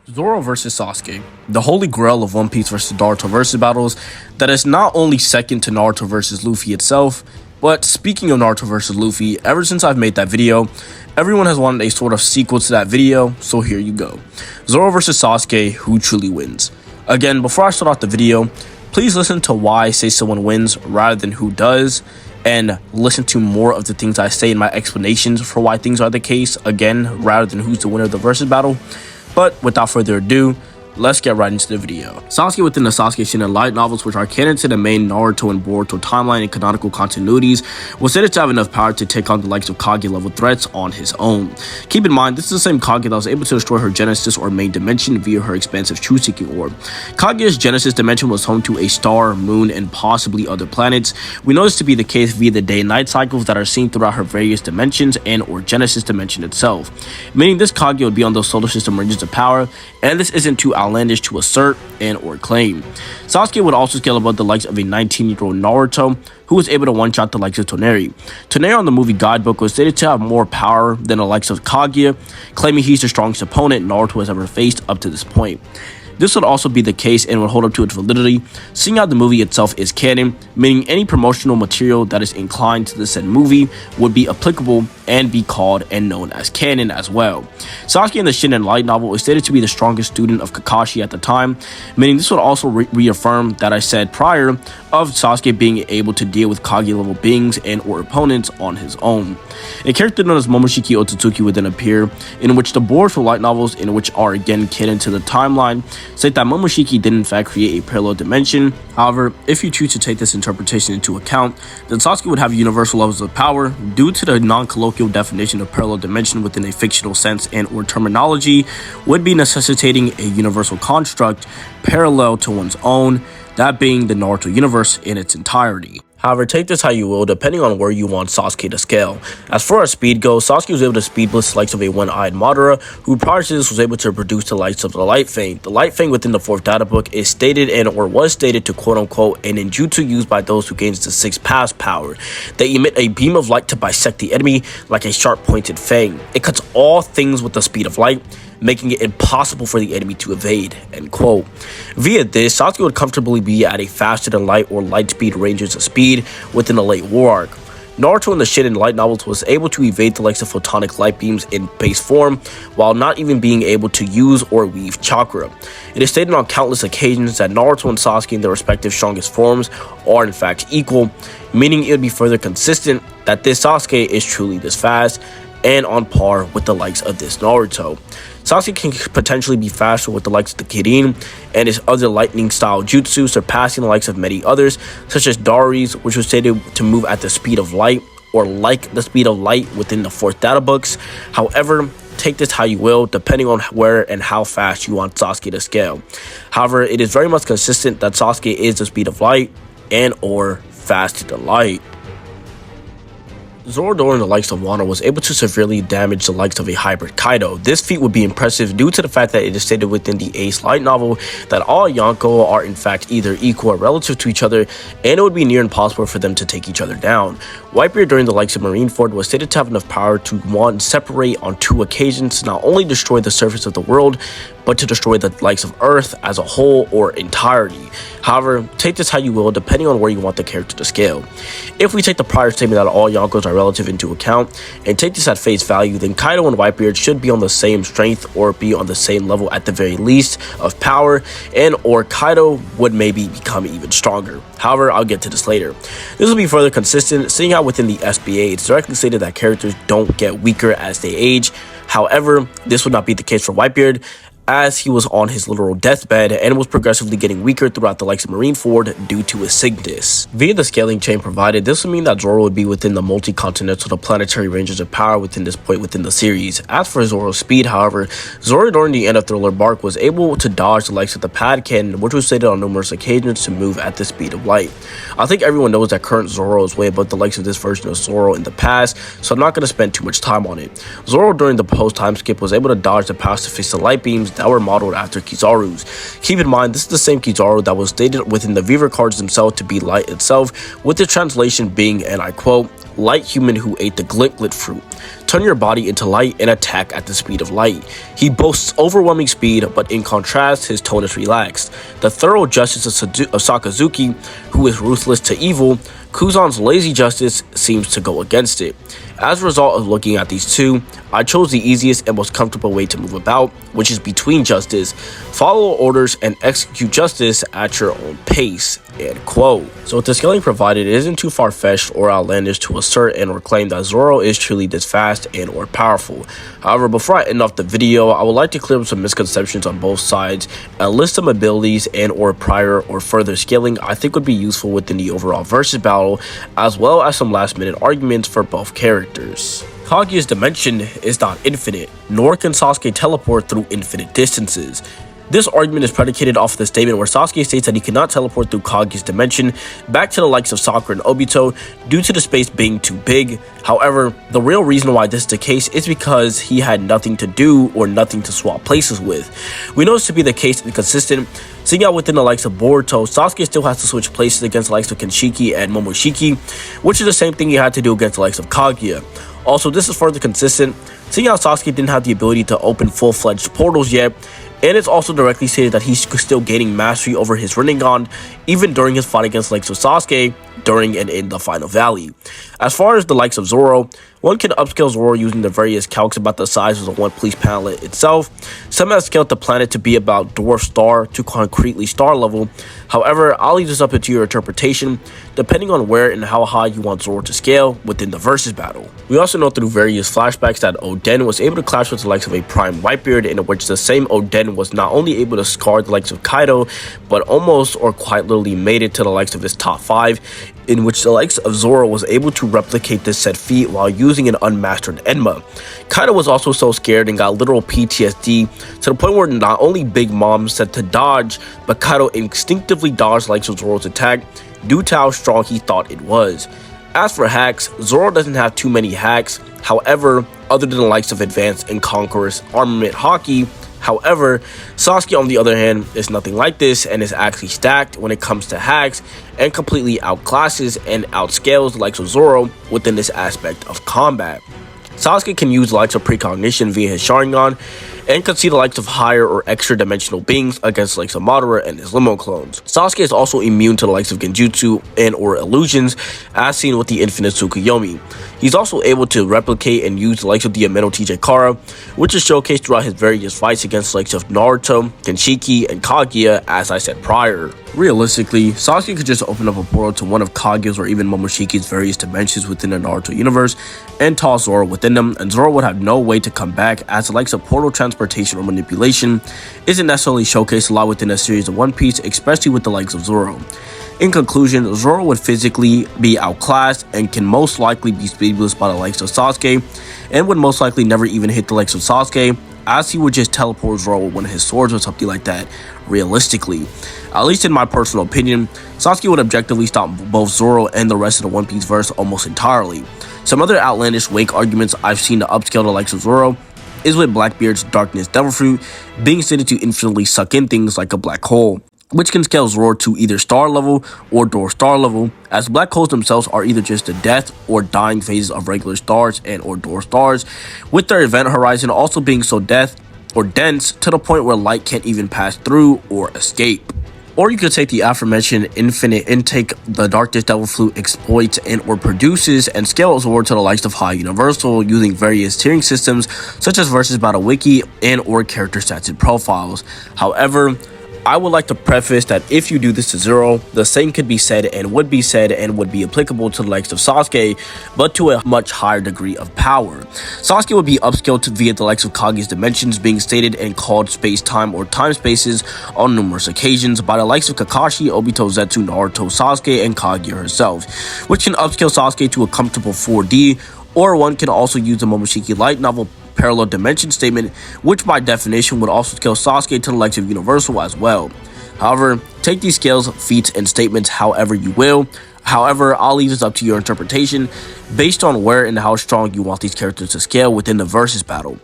Zoro vs Sasuke, the holy grail of One Piece vs Naruto versus battles that is not only second to Naruto vs Luffy itself, but speaking of Naruto vs Luffy, ever since I've made that video, everyone has wanted a sort of sequel to that video, so here you go. Zoro vs Sasuke, who truly wins? Again, before I start off the video, please listen to why I say someone wins rather than who does, and listen to more of the things I say in my explanations for why things are the case, again, rather than who's the winner of the versus battle. But without further ado, let's get right into the video. Sasuke within the Sasuke Shinden light novels, which are canon to the main Naruto and Boruto timeline and canonical continuities, was said to have enough power to take on the likes of Kage level threats on his own. Keep in mind, this is the same Kage that was able to destroy her Genesis or main dimension via her expansive truth-seeking orb. Kage's Genesis dimension was home to a star, moon, and possibly other planets. We know this to be the case via the day and night cycles that are seen throughout her various dimensions and or Genesis dimension itself, meaning this Kage would be on those solar system ranges of power, and this isn't too outlandish to assert and or claim. Sasuke would also scale above the likes of a 19-year-old Naruto, who was able to one-shot the likes of Toneri. Toneri on the movie guidebook was stated to have more power than the likes of Kaguya, claiming he's the strongest opponent Naruto has ever faced up to this point. This would also be the case and would hold up to its validity, seeing how the movie itself is canon, meaning any promotional material that is inclined to the said movie would be applicable and be called and known as canon as well. Sasuke in the Shinden light novel is stated to be the strongest student of Kakashi at the time, meaning this would also reaffirm that I said prior of Sasuke being able to deal with Kage level beings and or opponents on his own. A character known as Momoshiki Otsutsuki would then appear, in which the Boruto light novels, in which are again canon to the timeline, state that Momoshiki did in fact create a parallel dimension. However, if you choose to take this interpretation into account, then Sasuke would have universal levels of power due to the non-colloquial definition of parallel dimension within a fictional sense and or terminology would be necessitating a universal construct parallel to one's own, that being the Naruto universe in its entirety. However, take this how you will, depending on where you want Sasuke to scale. As far as speed goes, Sasuke was able to speed blitz the likes of a one-eyed Madara, who prior to this was able to produce the likes of the Light Fang. The Light Fang within the 4th data book is stated and or was stated to quote-unquote a ninjutsu used by those who gains the 6th pass power. They emit a beam of light to bisect the enemy like a sharp-pointed fang. It cuts all things with the speed of light, making it impossible for the enemy to evade, end quote. Via this, Sasuke would comfortably be at a faster than light or light speed ranges of speed within the late war arc. Naruto in the Shinden light novels was able to evade the likes of photonic light beams in base form while not even being able to use or weave chakra. It is stated on countless occasions that Naruto and Sasuke in their respective strongest forms are in fact equal, meaning it would be further consistent that this Sasuke is truly this fast and on par with the likes of this Naruto. Sasuke can potentially be faster with the likes of the Kirin and his other lightning style jutsu, surpassing the likes of many others, such as Dari's, which was stated to move at the speed of light, or like the speed of light within the 4th data books. However, take this how you will, depending on where and how fast you want Sasuke to scale. However, it is very much consistent that Sasuke is the speed of light and or faster than light. Zoro during the likes of Wano was able to severely damage the likes of a hybrid Kaido. This feat would be impressive due to the fact that it is stated within the Ace light novel that all Yonko are in fact either equal or relative to each other, and it would be near impossible for them to take each other down. Whitebeard during the likes of Marineford was stated to have enough power to one, separate on 2 occasions to not only destroy the surface of the world, but to destroy the likes of Earth as a whole or entirety. However, take this how you will, depending on where you want the character to scale. If we take the prior statement that all Yonkos are relative into account, and take this at face value, then Kaido and Whitebeard should be on the same strength or be on the same level at the very least of power, and or Kaido would maybe become even stronger. However, I'll get to this later. This will be further consistent, seeing how within the SBA it's directly stated that characters don't get weaker as they age. However, this would not be the case for Whitebeard, as he was on his literal deathbed and was progressively getting weaker throughout the likes of Marineford due to his sickness. Via the scaling chain provided, this would mean that Zoro would be within the multi-continental to planetary ranges of power within this point within the series. As for Zoro's speed, however, Zoro during the end of Thriller Bark was able to dodge the likes of the pad cannon, which was stated on numerous occasions to move at the speed of light. I think everyone knows that current Zoro is way above the likes of this version of Zoro in the past, so I'm not going to spend too much time on it. Zoro during the post-time skip was able to dodge the pass to face the light beams that were modeled after Kizaru's. Keep in mind, this is the same Kizaru that was stated within the Viver cards themselves to be light itself, with the translation being, and I quote, light human who ate the glint fruit. Turn your body into light and attack at the speed of light. He boasts overwhelming speed, but in contrast, his tone is relaxed. The thorough justice of Sakazuki, who is ruthless to evil, Kuzan's lazy justice seems to go against it. As a result of looking at these two, I chose the easiest and most comfortable way to move about, which is between justice. Follow orders and execute justice at your own pace. End quote. So with the scaling provided, it isn't too far-fetched or outlandish to assert and or claim that Zoro is truly this fast and or powerful. However, before I end off the video, I would like to clear up some misconceptions on both sides and list some abilities and or prior or further scaling I think would be useful within the overall versus battle, as well as some last-minute arguments for both characters. Kaguya's dimension is not infinite, nor can Sasuke teleport through infinite distances. This argument is predicated off of the statement where Sasuke states that he cannot teleport through Kaguya's dimension back to the likes of Sakura and Obito due to the space being too big. However, the real reason why this is the case is because he had nothing to do or nothing to swap places with. We know this to be the case and consistent, seeing out within the likes of Boruto, Sasuke still has to switch places against the likes of Kenshiki and Momoshiki, which is the same thing he had to do against the likes of Kaguya. Also, this is further consistent, seeing how Sasuke didn't have the ability to open full-fledged portals yet, and it's also directly stated that he's still gaining mastery over his Rinnegan, even during his fight against the likes of Sasuke, during and in the final valley. As far as the likes of Zoro, one can upscale Zoro using the various calcs about the size of the One Piece planet itself. Some have scaled the planet to be about dwarf star to concretely star level. However, I'll leave this up to your interpretation, depending on where and how high you want Zoro to scale within the versus battle. We also know through various flashbacks that Oden was able to clash with the likes of a Prime Whitebeard, in which the same Oden was not only able to scar the likes of Kaido, but almost or quite literally made it to the likes of his top 5, in which the likes of Zoro was able to replicate this said feat while using an unmastered Enma. Kaido was also so scared and got literal PTSD to the point where not only Big Mom said to dodge, but Kaido instinctively dodged the likes of Zoro's attack due to how strong he thought it was. As for hacks, Zoro doesn't have too many hacks, however, other than the likes of Advanced and Conqueror's Armament Haki. However, Sasuke on the other hand is nothing like this and is actually stacked when it comes to hacks and completely outclasses and outscales the likes of Zoro within this aspect of combat. Sasuke can use the likes of precognition via his Sharingan and can see the likes of higher or extra dimensional beings against the likes of Madara and his limo clones. Sasuke is also immune to the likes of Genjutsu and or illusions, as seen with the infinite Tsukuyomi. He's also able to replicate and use the likes of the Ameno TJ Kara, which is showcased throughout his various fights against the likes of Naruto, Kenshiki, and Kaguya, as I said prior. Realistically, Sasuke could just open up a portal to one of Kaguya's or even Momoshiki's various dimensions within the Naruto universe and toss Zoro within them, and Zoro would have no way to come back, as the likes of portal transportation or manipulation isn't necessarily showcased a lot within a series of One Piece, especially with the likes of Zoro. In conclusion, Zoro would physically be outclassed and can most likely be speedless by the likes of Sasuke, and would most likely never even hit the likes of Sasuke, as he would just teleport Zoro with one of his swords or something like that. Realistically, at least in my personal opinion, Sasuke would objectively stop both Zoro and the rest of the One Piece verse almost entirely. Some other outlandish wake arguments I've seen to upscale the likes of Zoro is with Blackbeard's Darkness Devil Fruit being stated to infinitely suck in things like a black hole, which can scale Zoro to either star level or dwarf star level, as black holes themselves are either just the death or dying phases of regular stars and or dwarf stars, with their event horizon also being so death or dense to the point where light can't even pass through or escape. Or you could take the aforementioned infinite intake the Darkness Devil Fruit exploits and or produces and scale Zoro to the likes of High Universal using various tiering systems such as Versus Battle Wiki and or character stats and profiles. However, I would like to preface that if you do this to Zoro, the same could be said and would be applicable to the likes of Sasuke, but to a much higher degree of power. Sasuke would be upscaled via the likes of Kage's dimensions being stated and called space-time or time spaces on numerous occasions by the likes of Kakashi, Obito, Zetsu, Naruto, Sasuke, and Kaguya herself, which can upscale Sasuke to a comfortable 4D, or one can also use the Momoshiki light novel parallel dimension statement, which by definition would also scale Sasuke to the likes of Universal as well. However, take these scales, feats, and statements however you will. However, I'll leave this up to your interpretation based on where and how strong you want these characters to scale within the versus battle.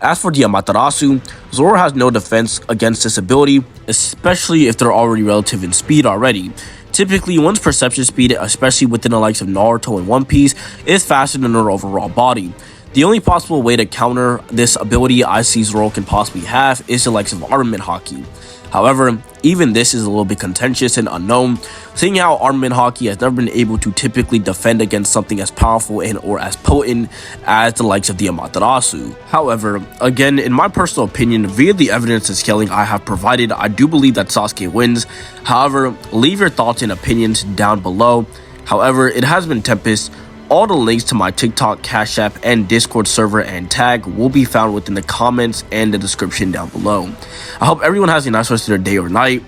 As for the Amaterasu, Zoro has no defense against this ability, especially if they're already relative in speed already. Typically, one's perception speed, especially within the likes of Naruto and One Piece, is faster than their overall body. The only possible way to counter this ability I see Zoro can possibly have is the likes of armament hockey. However, even this is a little bit contentious and unknown, seeing how armament hockey has never been able to typically defend against something as powerful and or as potent as the likes of the Amaterasu. However, again, in my personal opinion, via the evidence and scaling I have provided, I do believe that Sasuke wins. However, leave your thoughts and opinions down below. However, it has been Tempest. All the links to my TikTok, Cash App, and Discord server and tag will be found within the comments and the description down below. I hope everyone has a nice rest of their day or night.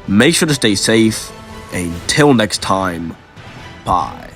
Make sure to stay safe. Until next time, bye.